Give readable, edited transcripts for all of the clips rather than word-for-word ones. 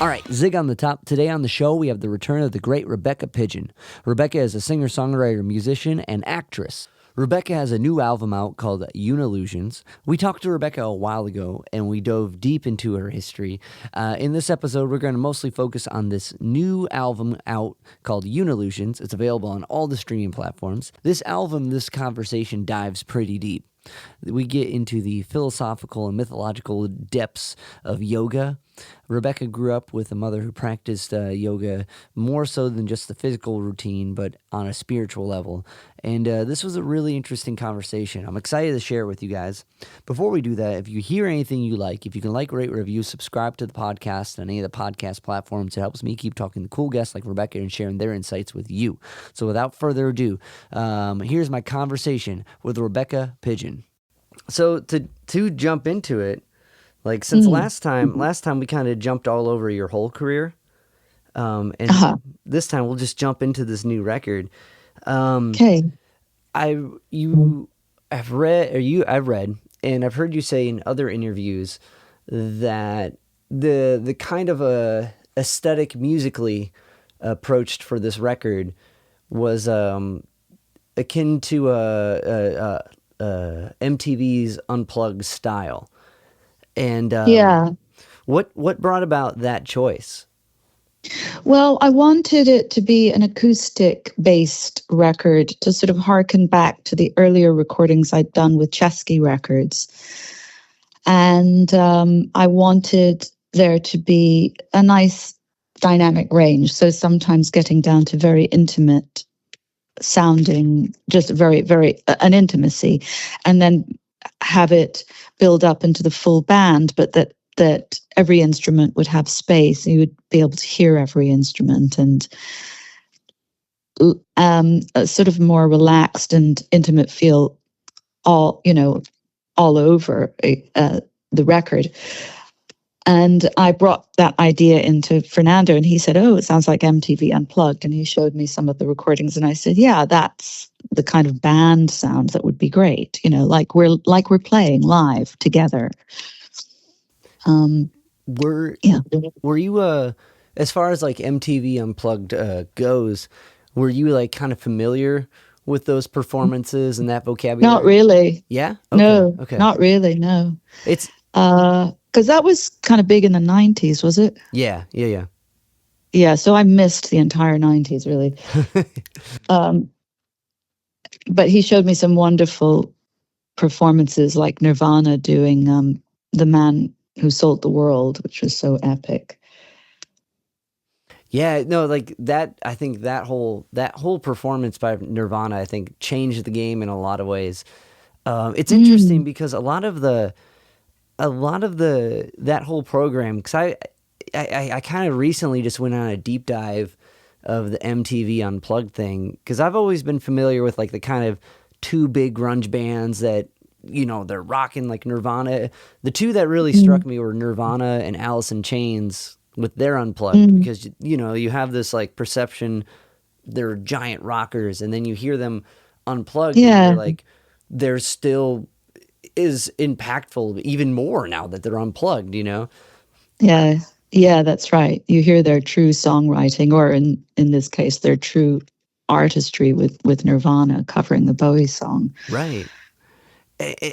All right, Zig on the top. Today on the show, we have the return of the great Rebecca Pidgeon. Rebecca is a singer-songwriter, musician, and actress. Rebecca has a new album out called Unillusions. We talked to Rebecca a while ago, and we dove deep into her history. In this episode, we're going to mostly focus on this new album out called Unillusions. It's available on all the streaming platforms. This conversation dives pretty deep. We get into the philosophical and mythological depths of yoga. Rebecca grew up with a mother who practiced yoga more so than just the physical routine, but on a spiritual level. And this was a really interesting conversation. I'm excited to share it with you guys. Before we do that, if you hear anything you like, if you can like, rate, review, subscribe to the podcast on any of the podcast platforms, it helps me keep talking to cool guests like Rebecca and sharing their insights with you. So without further ado, here's my conversation with Rebecca Pidgeon. So to jump into it, like since last time we kind of jumped all over your whole career, and this time we'll just jump into this new record. Okay. I've read, and I've heard you say in other interviews that the kind of aesthetic musically approached for this record was akin to MTV's Unplugged style. And what brought about that choice? Well, I wanted it to be an acoustic-based record to sort of harken back to the earlier recordings I'd done with Chesky Records. And I wanted there to be a nice dynamic range. So sometimes getting down to very intimate sounding, just very, very, an intimacy, and then have it build up into the full band, but that every instrument would have space. You would be able to hear every instrument, and a sort of more relaxed and intimate feel all over the record. And I brought that idea into Fernando, and he said, "Oh, it sounds like MTV Unplugged." And he showed me some of the recordings, and I said, "Yeah, that's the kind of band sound that would be great. Like we're playing live together." Were you as far as like MTV Unplugged goes, were you like kind of familiar with those performances and that vocabulary? Not really. Yeah? Okay. No, okay. Not really, no. It's because that was kind of big in the 90s, was it? Yeah. Yeah, so I missed the entire 90s, really. But he showed me some wonderful performances, like Nirvana doing The Man Who Sold the World, which was so epic. Yeah, no, like that. I think that whole performance by Nirvana, I think, changed the game in a lot of ways. It's interesting because a lot of that whole program, because I kind of recently just went on a deep dive of the MTV Unplugged thing, because I've always been familiar with like the kind of two big grunge bands that, they're rocking like Nirvana. The two that really struck me were Nirvana and Alice in Chains with their Unplugged, because, you have this like perception they're giant rockers, and then you hear them unplugged, and you're like, they're still is impactful even more now that they're unplugged, Yeah, that's right. You hear their true songwriting, or in this case, their true artistry with Nirvana covering the Bowie song. Right.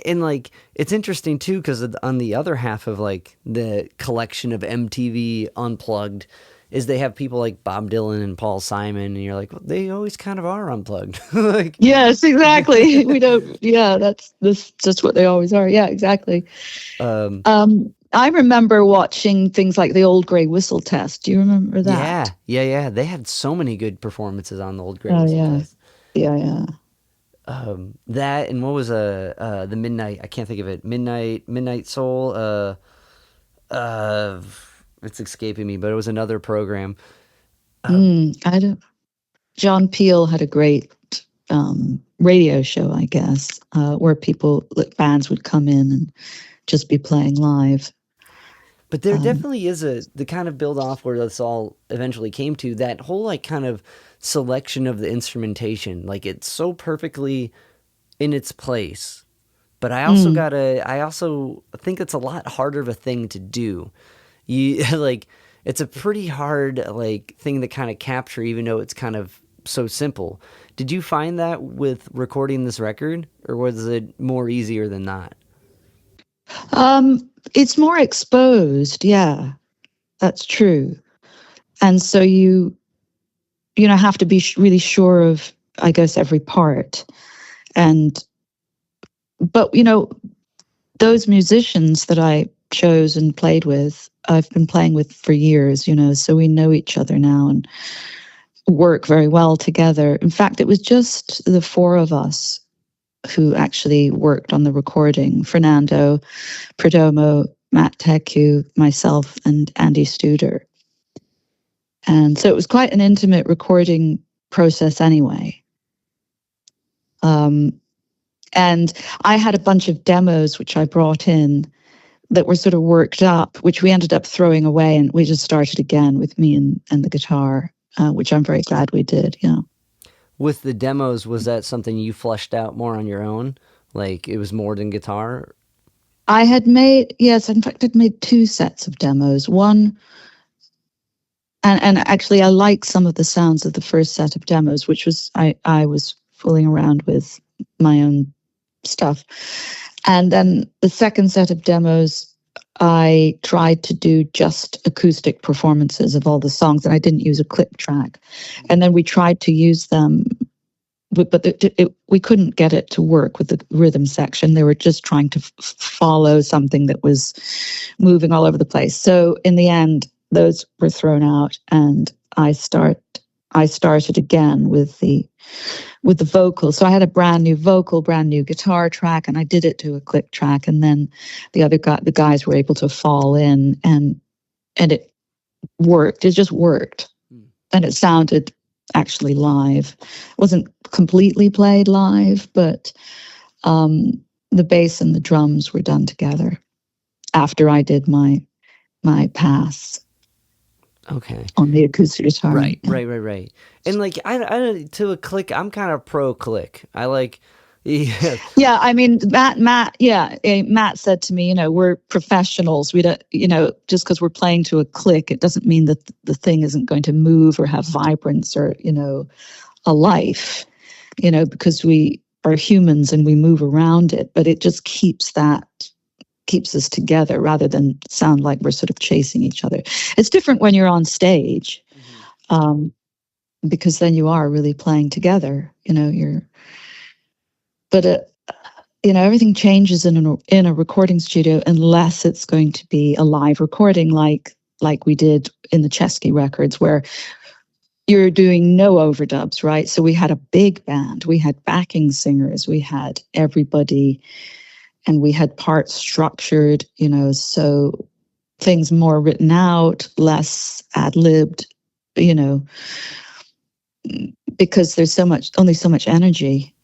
And like, it's interesting too, because on the other half of like the collection of MTV Unplugged is they have people like Bob Dylan and Paul Simon, and you're like, well, they always kind of are unplugged. Like, yes, exactly. We don't. Yeah, that's just what they always are. Yeah, exactly. I remember watching things like the Old Grey Whistle Test. Do you remember that? Yeah. They had so many good performances on the Old Grey Whistle Test. Yeah. That, and what was the Midnight? I can't think of it. Midnight Soul. It's escaping me, but it was another program. I don't. John Peel had a great radio show, I guess, where bands would come in and just be playing live. But there definitely is the kind of build off where this all eventually came to, that whole like kind of selection of the instrumentation. Like, it's so perfectly in its place. But I also think it's a lot harder of a thing to do. You like, it's a pretty hard like thing to kind of capture, even though it's kind of so simple. Did you find that with recording this record, or was it more easier than that? It's more exposed. Yeah, that's true. And so you have to be really sure of, I guess, every part. And but those musicians that I chose and played with, I've been playing with for years, so we know each other now and work very well together. In fact, it was just the four of us who actually worked on the recording: Fernando Perdomo, Matt Teku, myself, and Andy Studer. And so it was quite an intimate recording process anyway. And I had a bunch of demos which I brought in that were sort of worked up, which we ended up throwing away, and we just started again with me and the guitar, which I'm very glad we did. Yeah. With the demos, was that something you fleshed out more on your own? Like it was more than guitar? I had made, yes, in fact, I'd made two sets of demos. One, and actually, I like some of the sounds of the first set of demos, which was I was fooling around with my own stuff. And then the second set of demos, I tried to do just acoustic performances of all the songs, and I didn't use a click track. And then we tried to use them, but we couldn't get it to work with the rhythm section. They were just trying to follow something that was moving all over the place. So in the end, those were thrown out, and I started again with the vocal. So I had a brand new vocal, brand new guitar track, and I did it to a click track. And then the guys were able to fall in, and it worked. It just worked, and it sounded actually live. It wasn't completely played live, but the bass and the drums were done together after I did my pass. Okay. On the acoustic guitar. Right. And like I to a click, I'm kind of pro click. I like Yeah, I mean Matt said to me, we're professionals. We don't, just because we're playing to a click, it doesn't mean that the thing isn't going to move or have vibrance or, a life, because we are humans and we move around it, but it just keeps us together rather than sound like we're sort of chasing each other. It's different when you're on stage, because then you are really playing together. But everything changes in a recording studio unless it's going to be a live recording, like we did in the Chesky records, where you're doing no overdubs, right? So we had a big band, we had backing singers, we had everybody. And we had parts structured, so things more written out, less ad-libbed, because there's only so much energy,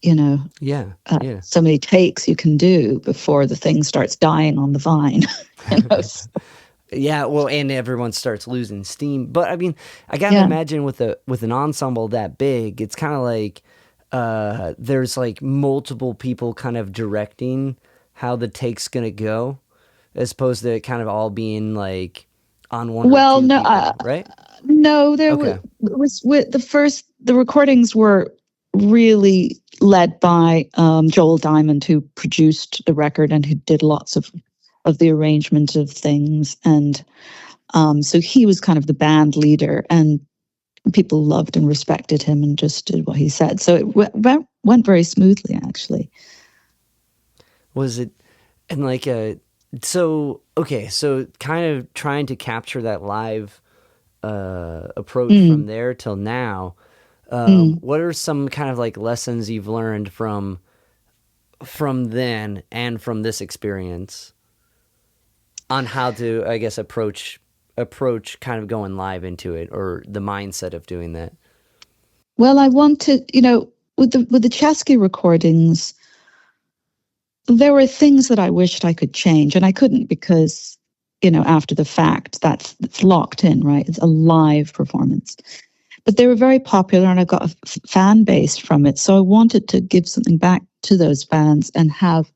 Yeah. so many takes you can do before the thing starts dying on the vine. Yeah, well, and everyone starts losing steam. But I mean, I gotta imagine with an ensemble that big, it's kind of like there's like multiple people kind of directing how the take's gonna go, as opposed to it kind of all being like on one. Well, or two no, people, right? No, was with the recordings were really led by Joel Diamond, who produced the record and who did lots of the arrangement of things, and so he was kind of the band leader, and people loved and respected him and just did what he said. So it went very smoothly, actually. Was it, and like so kind of trying to capture that live approach from there till now. What are some kind of like lessons you've learned from then and from this experience on how to, I guess, approach kind of going live into it, or the mindset of doing that? Well, I wanted, with the Chesky recordings, there were things that I wished I could change, and I couldn't because, after the fact, it's locked in, right? It's a live performance. But they were very popular, and I got a fan base from it. So I wanted to give something back to those fans and have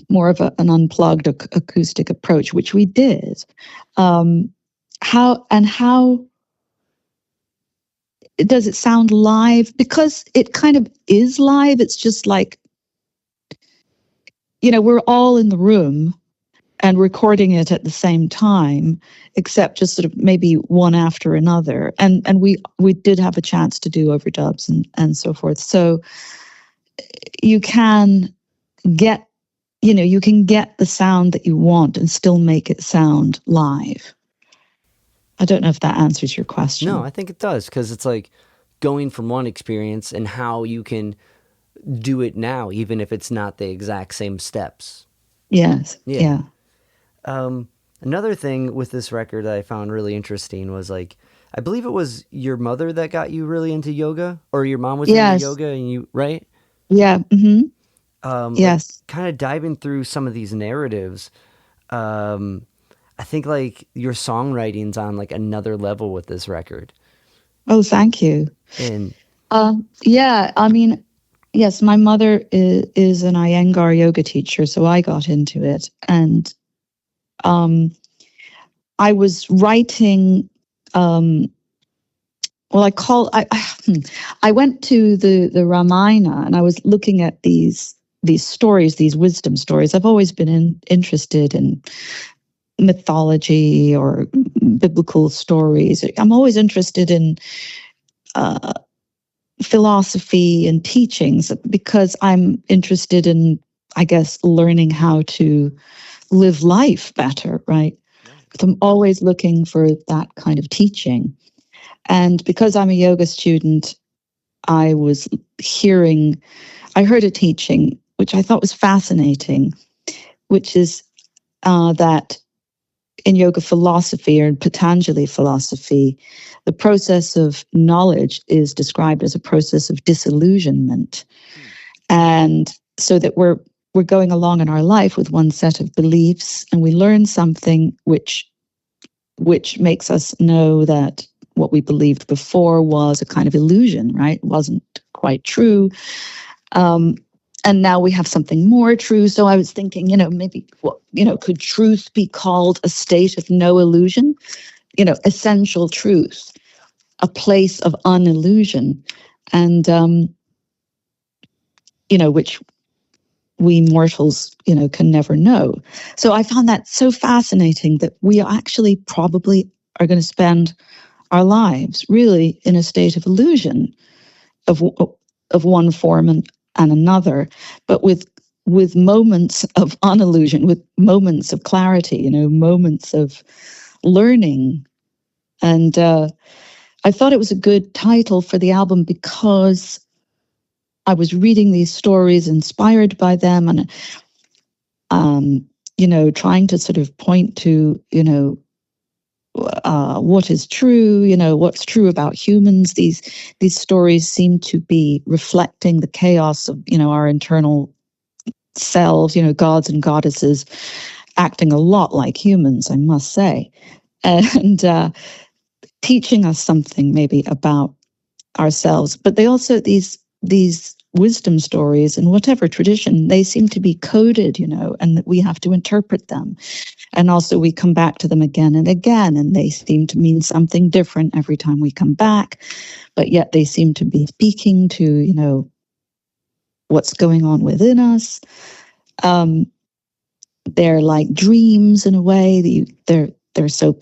more of an unplugged acoustic approach, which we did. how does it sound live? Because it kind of is live. It's just like, we're all in the room and recording it at the same time, except just sort of maybe one after another. And we did have a chance to do overdubs and so forth. So you can get, you can get the sound that you want and still make it sound live. I don't know if that answers your question. No, I think it does, because it's like going from one experience and how you can do it now, even if it's not the exact same steps. Yes. Yeah. Another thing with this record that I found really interesting was, like, I believe it was your mother that got you really into yoga, or your mom was into yoga, and you, right? Yeah. Mm-hmm. Yes. Like, kind of diving through some of these narratives. I think, like, your songwriting's on, like, another level with this record. Oh, thank you. And yeah, I mean, yes, my mother is an Iyengar yoga teacher, so I got into it, and I was writing. I went to the Ramayana, and I was looking at these stories, these wisdom stories. I've always been interested in mythology or biblical stories. I'm always interested in philosophy and teachings, because I'm interested in, I guess, learning how to live life better, right? So I'm always looking for that kind of teaching. And because I'm a yoga student, I heard a teaching which I thought was fascinating, which is that in yoga philosophy, or in Patanjali philosophy, the process of knowledge is described as a process of disillusionment. And so that we're going along in our life with one set of beliefs, and we learn something which makes us know that what we believed before was a kind of illusion, right? It wasn't quite true. And now we have something more true. So I was thinking, maybe, could truth be called a state of no illusion? Essential truth, a place of unillusion, and, which we mortals, can never know. So I found that so fascinating, that we actually probably are going to spend our lives really in a state of illusion of one form and another, but with moments of unillusion, with moments of clarity, moments of learning. And I thought it was a good title for the album, because I was reading these stories, inspired by them, and trying to sort of point to what is true, what's true about humans. These stories seem to be reflecting the chaos of our internal selves, gods and goddesses acting a lot like humans, I must say, and teaching us something maybe about ourselves. But they also, these wisdom stories, in whatever tradition, they seem to be coded, and that we have to interpret them. And also we come back to them again and again, and they seem to mean something different every time we come back, but yet they seem to be speaking to, what's going on within us. They're like dreams in a way. They're so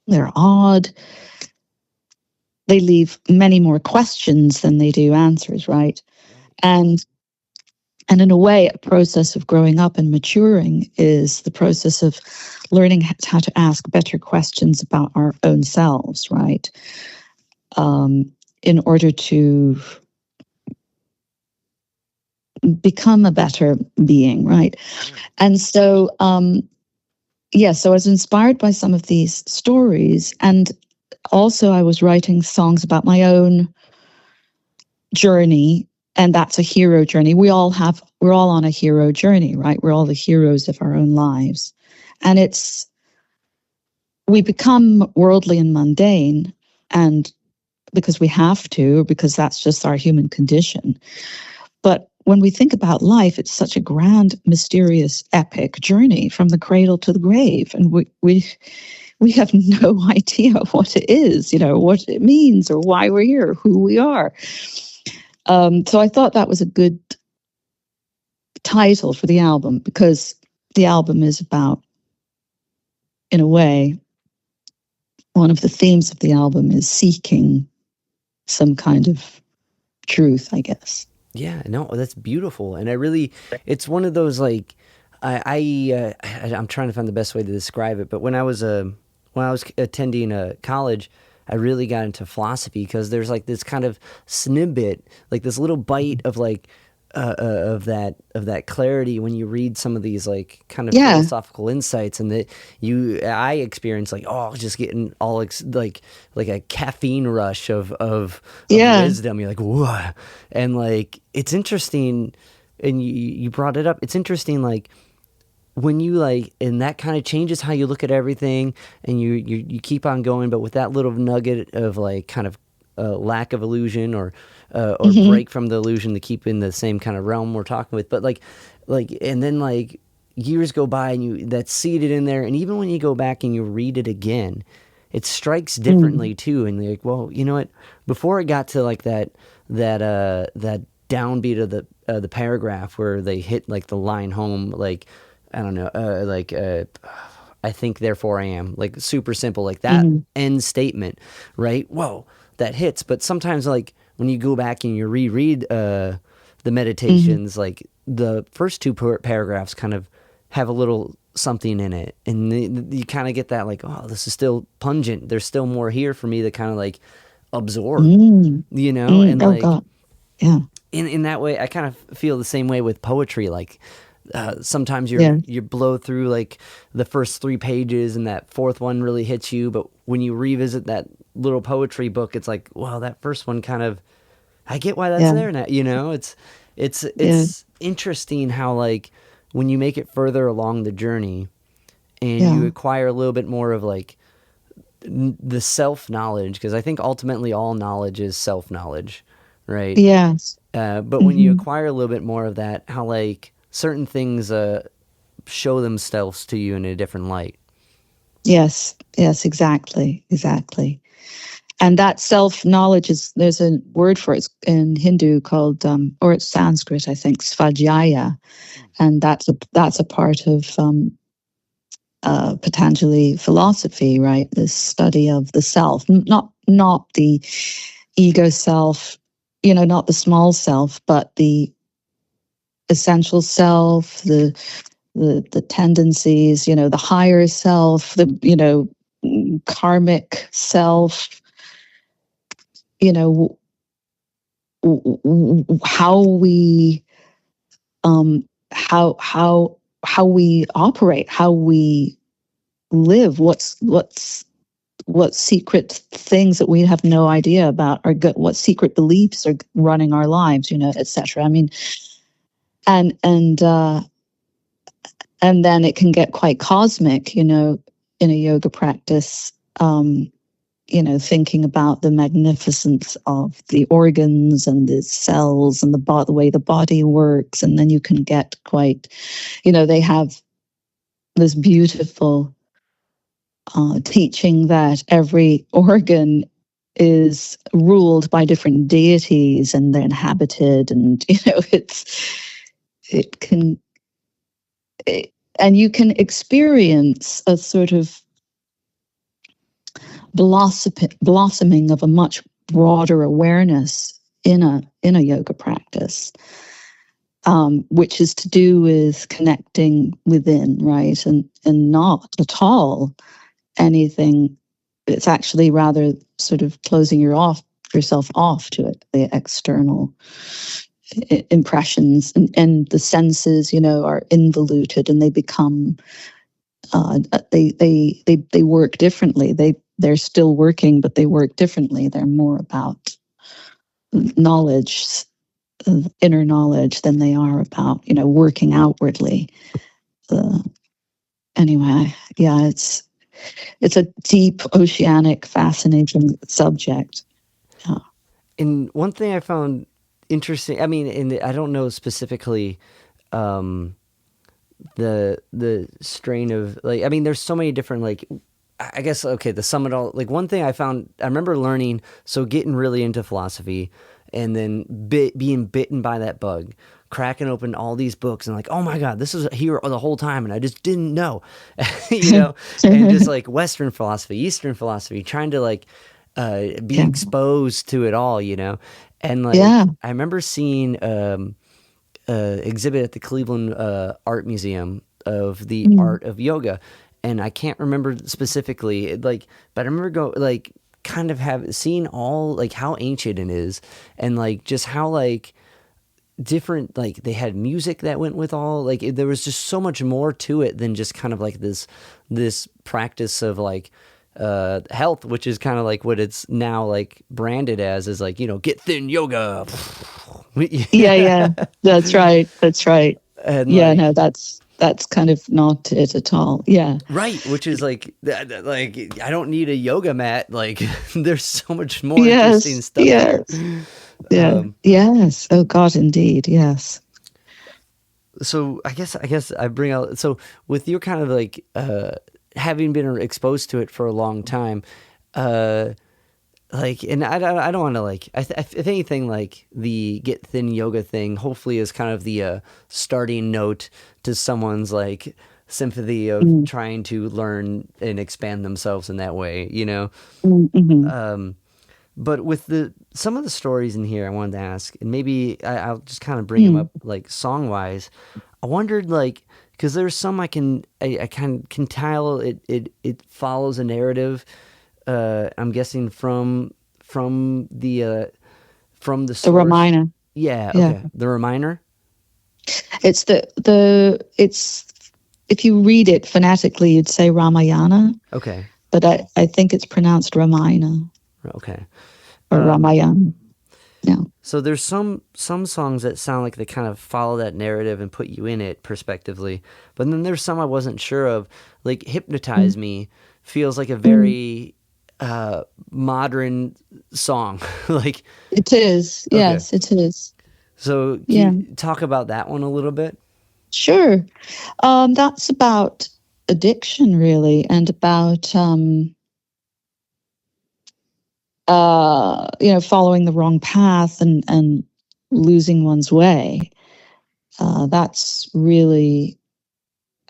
they're odd. They leave many more questions than they do answers, right? And in a way, a process of growing up and maturing is the process of learning how to ask better questions about our own selves, right? In order to become a better being, right? And so, so I was inspired by some of these stories, and also I was writing songs about my own journey, and that's a hero journey. We're all on a hero journey, right? We're all the heroes of our own lives. And we become worldly and mundane, and because we have to, or because that's just our human condition. But when we think about life, it's such a grand, mysterious, epic journey from the cradle to the grave. And we we have no idea what it is, what it means or why we're here, who we are. So I thought that was a good title for the album, because the album is about, in a way, one of the themes of the album is seeking some kind of truth, I guess. Yeah, no, that's beautiful, and it's one of those like, I'm trying to find the best way to describe it, but when I was attending college, I really got into philosophy because there's like this kind of snippet, like this little bite of like of that clarity when you read some of these like kind of Yeah, philosophical insights, and that I experience like, oh, just getting all like a caffeine rush of yeah, wisdom. You're like, whoa, and like it's interesting, and you brought it up. It's interesting, like when you like, and that kind of changes how you look at everything, and you keep on going, but with that little nugget of like kind of lack of illusion, or hmm, break from the illusion to keep in the same kind of realm we're talking with. But and then like years go by and that's seeded in there, and even when you go back and you read it again, it strikes mm, differently too. And you're like, well, you know what? Before it got to like that downbeat of the paragraph where they hit like the line home, like I don't know, I think therefore I am, like super simple, like that hmm, end statement, right? Whoa, that hits. But sometimes like when you go back and you reread the hmm, meditations, like the first two paragraphs kind of have a little something in it, and you kind of get that like, oh, this is still pungent. There's still more here for me to kind of like absorb, mm, and oh like God, yeah, in that way, I kind of feel the same way with poetry. Like sometimes yeah, you blow through like the first three pages, and that fourth one really hits you. But when you revisit that little poetry book, it's like, well, that first one kind of, I get why that's yeah, there now. yeah, It's interesting how like when you make it further along the journey and you yeah, acquire a little bit more of like the self knowledge, because I think ultimately all knowledge is self knowledge, right? yes. But when you Hmm. acquire a little bit more of that, how like certain things show themselves to you in a different light. Yes, yes, exactly, exactly. And that self knowledge is, there's a word for it in Hindu called, or it's Sanskrit, I think, svadhyaya, and that's a part of Patanjali philosophy, right? This study of the self, not the ego self, not the small self, but the essential self, the tendencies, the higher self, the karmic self, you know how we how we operate, how we live, what secret things that we have no idea about, or what secret beliefs are running our lives, etc. I mean, and and then it can get quite cosmic, in a yoga practice. Thinking about the magnificence of the organs and the cells and the way the body works. And then you can get quite, they have this beautiful teaching that every organ is ruled by different deities and they're inhabited. And, it can, it, and you can experience a sort of blossoming of a much broader awareness in a yoga practice, which is to do with connecting within, right, and not at all anything. It's actually rather sort of closing yourself off to it, the external impressions, and the senses, are involuted, and they become they work differently. They're still working, but they work differently. They're more about knowledge, inner knowledge, than they are about working outwardly. Uh, anyway, yeah, it's a deep, oceanic, fascinating subject. Yeah. And one thing I found interesting, I mean, I don't know specifically um, the strain of like, I mean, there's so many different like I guess, okay, the sum it all, like one thing I found, I remember learning, so getting really into philosophy and then being bitten by that bug, cracking open all these books and like, oh my God, this is here the whole time and I just didn't know, you know, and just like Western philosophy, Eastern philosophy, trying to like be Yeah. exposed to it all, you know, and like Yeah. I remember seeing exhibit at the Cleveland Art Museum of the Mm. art of yoga, and I can't remember specifically, like, but I remember go like kind of have seen all like how ancient it is, and like just how like different, like they had music that went with all, like there was just so much more to it than just kind of like this practice of like health, which is kind of like what it's now like branded as, is like, you know, get thin yoga. Yeah, yeah. That's right. That's right. And Yeah, like, no, that's kind of not it at all. Yeah. right, which is like like I don't need a yoga mat. Like there's so much more interesting Yes. stuff there. Yes. Yeah. Yes. Oh God, indeed. Yes. So I guess I bring out, so with your kind of like having been exposed to it for a long time, uh like, and I don't want to like, if anything, like the get thin yoga thing hopefully is kind of the starting note to someone's like sympathy of Mm. trying to learn and expand themselves in that way, you know. Mm-hmm. But with the some of the stories in here, I wanted to ask, and maybe I'll just kind of bring them Mm. up like song wise. I wondered, like, because there's some I can tell it follows a narrative. I'm guessing from the The source. Ramayana. Yeah. Yeah. Okay. The Reminder. It's it's if you read it phonetically, you'd say Ramayana, Okay. but I think it's pronounced Ramayana Okay. or Ramayana. Yeah. So there's some songs that sound like they kind of follow that narrative and put you in it perspectively, but then there's some I wasn't sure of. Like "Hypnotize Mm. Me" feels like a Mm. very modern song. Like, It is. okay, Yes, it is. so can Yeah. you talk about that one a little bit? Sure. That's about addiction, really, and about following the wrong path and losing one's way. That's really.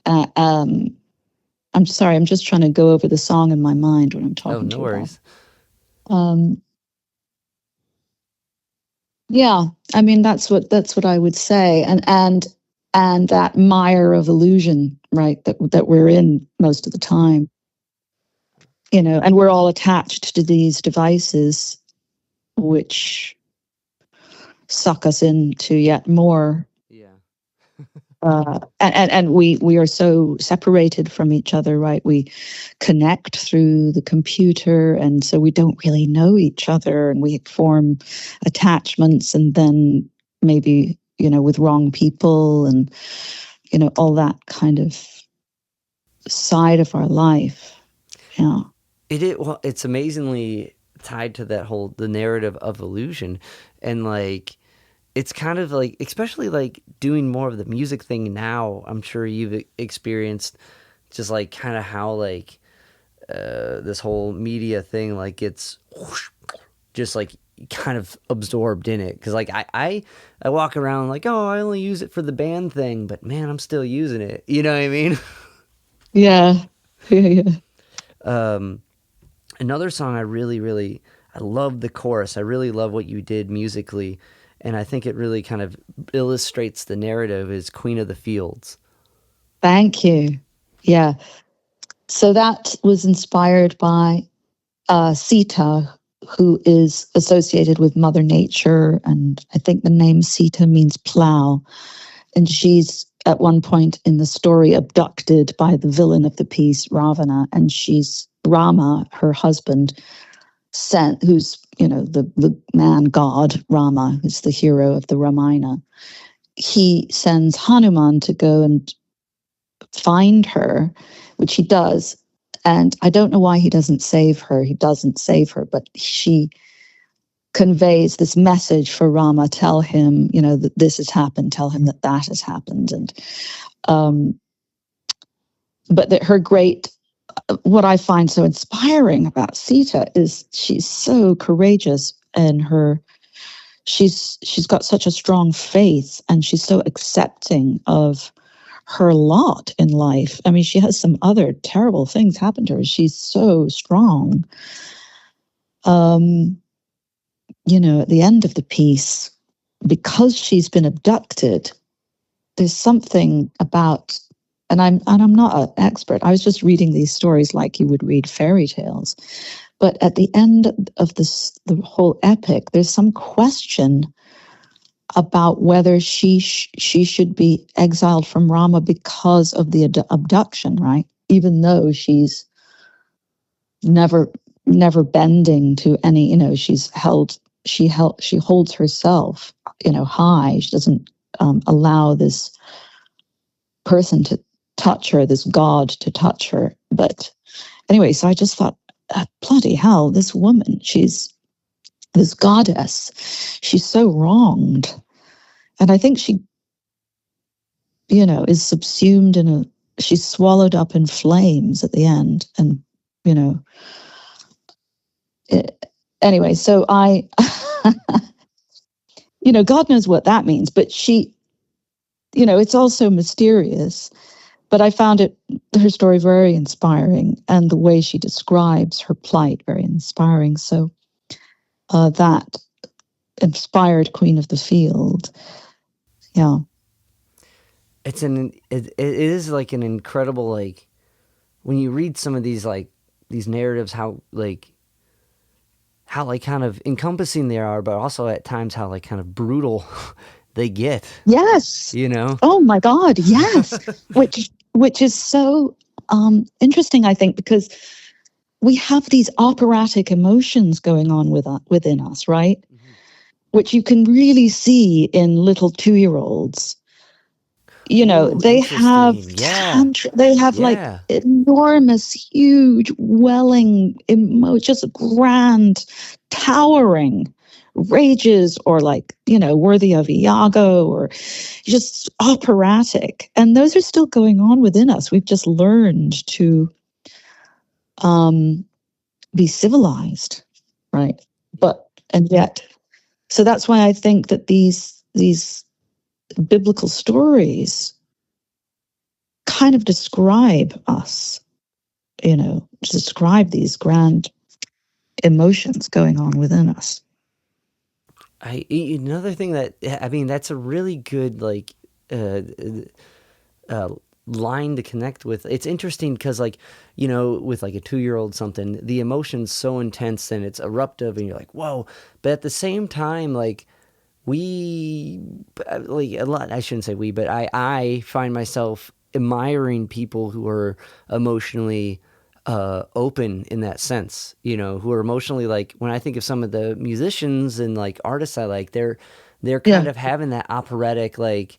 Uh, um, I'm sorry. I'm just trying to go over the song in my mind when I'm Oh, talking to no you about. worries. Um, yeah, I mean that's what I would say, and that mire of illusion, right? That we're in most of the time, and we're all attached to these devices, which suck us into yet more. Yeah. And we are so separated from each other, right? We connect through the computer, and so we don't really know each other, and we form attachments, and then maybe with wrong people, and all that kind of side of our life. Yeah. Well, it's amazingly tied to that whole the narrative of illusion, and like it's kind of like, especially like doing more of the music thing now. I'm sure you've experienced just like kind of how like this whole media thing like gets whoosh, just like kind of absorbed in it. Because like I walk around like, oh, I only use it for the band thing, but man, I'm still using it. You know what I mean? Yeah. Yeah. Another song I love the chorus. I really love what you did musically, and I think it really kind of illustrates the narrative, is Queen of the Fields. Thank you. Yeah. So that was inspired by Sita, who is associated with Mother Nature, and I think the name Sita means plow. And she's at one point in the story abducted by the villain of the piece, Ravana, and she's Rama, her husband, sent, who's the man god Rama, who's the hero of the Ramayana. He sends Hanuman to go and find her, which he does. And I don't know why he doesn't save her. He doesn't save her, but she conveys this message for Rama. Tell him, that this has happened. Tell him that has happened. And but that her great what I find so inspiring about Sita is she's so courageous, and she's got such a strong faith, and she's so accepting of her lot in life. I mean, she has some other terrible things happen to her. She's so strong. At the end of the piece, because she's been abducted, there's something about, and I'm not an expert. I was just reading these stories like you would read fairy tales. But at the end of the whole epic, there's some question about whether she should be exiled from Rama because of the abduction, right? Even though she's never bending to any, she holds herself, high. She doesn't allow this person to touch her, this god to touch her. But anyway, so I just thought, bloody hell, this woman, she's this goddess, she's so wronged. And I think she, is subsumed she's swallowed up in flames at the end. And, anyway, so I, God knows what that means, but she, it's also mysterious. But I found her story very inspiring, and the way she describes her plight very inspiring. So that inspired Queen of the Field. Yeah. It is like an incredible, like, when you read some of these narratives, how kind of encompassing they are, but also at times how like kind of brutal they get. Yes. Oh my God. Yes. which is so interesting, I think, because we have these operatic emotions going on within us, right? Mm-hmm. Which you can really see in little 2-year-olds. They have like enormous, huge, welling, just grand, towering rages, or like, worthy of Iago, or just operatic. And those are still going on within us. We've just learned to be civilized, right? And yet, so that's why I think that these biblical stories kind of describe us, describe these grand emotions going on within us. Another thing that's a really good line to connect with. It's interesting because with like a 2-year-old something, the emotion's so intense and it's eruptive, and you're like, whoa. But at the same time, like, we, like, a lot, I shouldn't say we, but I find myself admiring people who are emotionally open in that sense, who are emotionally, like, when I think of some of the musicians and like artists I like, they're kind of having that operatic, like,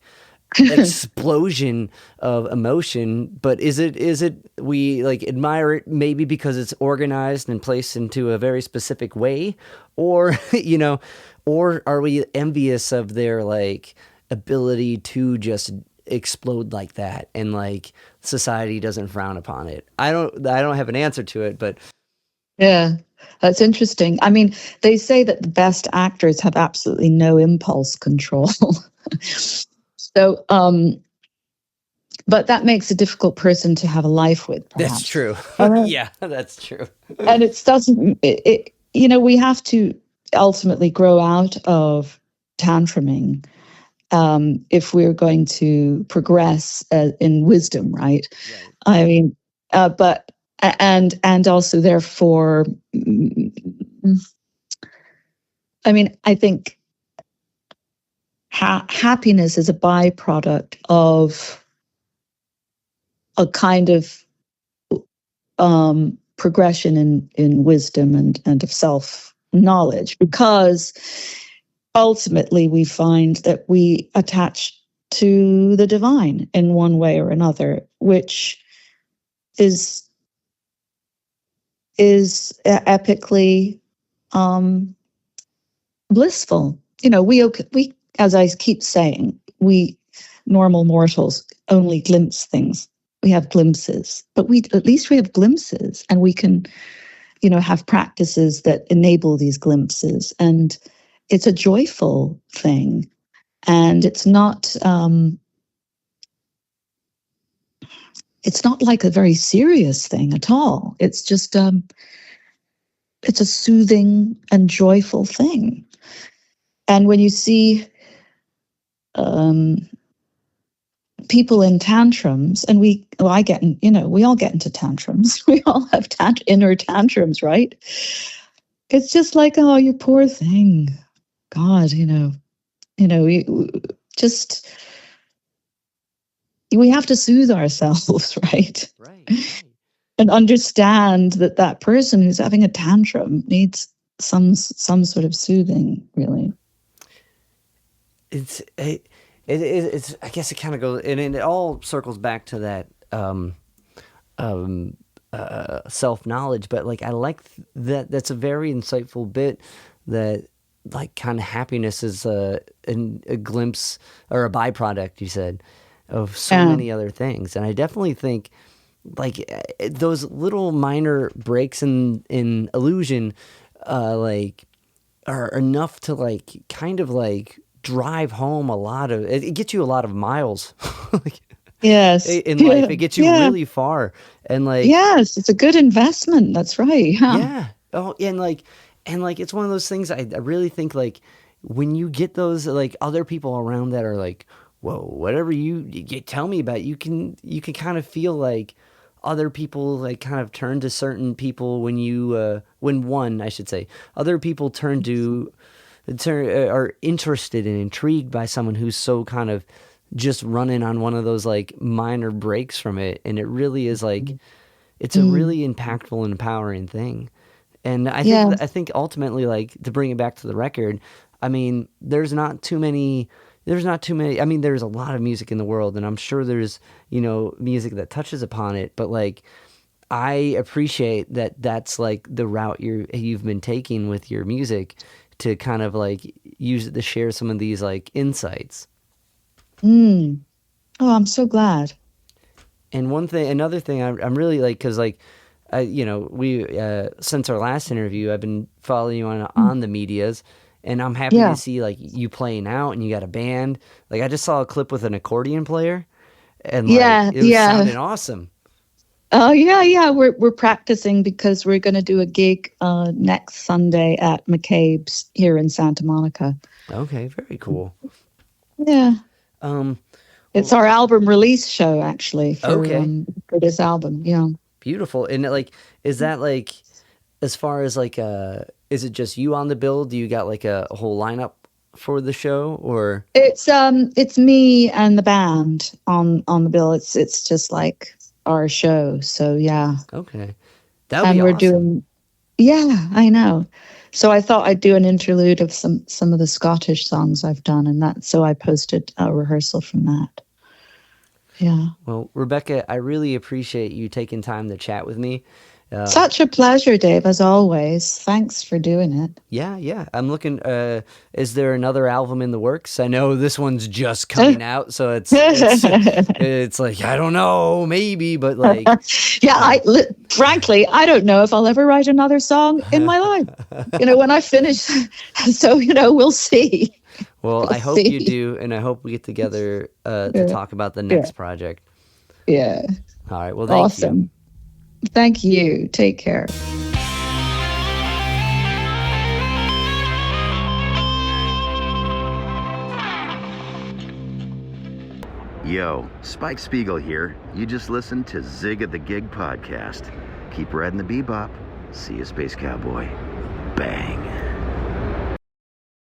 explosion of emotion. But is it we like admire it maybe because it's organized and placed into a very specific way, or or are we envious of their like ability to just explode like that, and like society doesn't frown upon it? I don't have an answer to it, but yeah, that's interesting. I mean, they say that the best actors have absolutely no impulse control. So, but that makes a difficult person to have a life with, perhaps. That's true. Yeah, that's true. And we have to ultimately grow out of tantruming if we're going to progress in wisdom, right? I mean, but also therefore, I mean, I think happiness is a byproduct of a kind of progression in wisdom and of self-knowledge, because ultimately we find that we attach to the divine in one way or another, which is epically blissful. We, as I keep saying, we normal mortals only glimpse things We have glimpses, but at least we have glimpses, and we can, have practices that enable these glimpses. And it's a joyful thing. And it's not like a very serious thing at all. It's just it's a soothing and joyful thing. And when you see people in tantrums, and we all get into tantrums. We all have inner tantrums, right? It's just like, oh, you poor thing. God, we have to soothe ourselves, right? Right. And understand that person who's having a tantrum needs some sort of soothing, really. It's I guess it kind of goes, and it all circles back to that self-knowledge. But like, I like that. That's a very insightful bit. That like kind of happiness is a glimpse or a byproduct, you said, of so many other things. And I definitely think like those little minor breaks in illusion, like are enough to like kind of like drive home a lot of it. It gets you a lot of miles. Like, yes, in life, it gets you really far. And like, yes, it's a good investment. That's right. Yeah. Oh, and like it's one of those things. I really think like when you get those like other people around that are like, whoa, whatever you tell me about, you can kind of feel like other people like kind of turn to certain people when I should say, other people are interested and intrigued by someone who's so kind of just running on one of those like minor breaks from it. And it really is like, it's a really impactful and empowering thing. And I think ultimately, like, to bring it back to the record, I mean, there's not too many, I mean, there's a lot of music in the world, and I'm sure there's, music that touches upon it, but like, I appreciate that that's like the route you've been taking with your music, to kind of like use it to share some of these like insights. Oh, I'm so glad. And another thing I'm really like, cause like, we, since our last interview, I've been following you on the medias, and I'm happy to see like you playing out and you got a band. Like I just saw a clip with an accordion player, and like it was sounding awesome. Oh yeah. We're practicing because we're going to do a gig next Sunday at McCabe's here in Santa Monica. Okay, very cool. Yeah. It's our album release show actually for this album. Yeah. Beautiful. And like, is that like, as far as like, is it just you on the bill? Do you got like a whole lineup for the show, or? It's me and the band on the bill. It's just like our show. So yeah. Okay. That would be awesome. Doing, I know. So I thought I'd do an interlude of some of the Scottish songs I've done, and so I posted a rehearsal from that. Yeah. Well, Rebecca, I really appreciate you taking time to chat with me. Such a pleasure, Dave, as always. Thanks for doing it. Yeah. I'm looking, is there another album in the works? I know this one's just coming out, so it's like, I don't know, maybe, but like. Frankly, I don't know if I'll ever write another song in my life, when I finish. So, we'll see. Well, I hope you do, and I hope we get together to talk about the next project. Yeah. All right. Well, thank you. Thank you. Take care. Yo, Spike Spiegel here. You just listened to Zig At The Gig podcast. Keep riding the bebop. See you, Space Cowboy. Bang.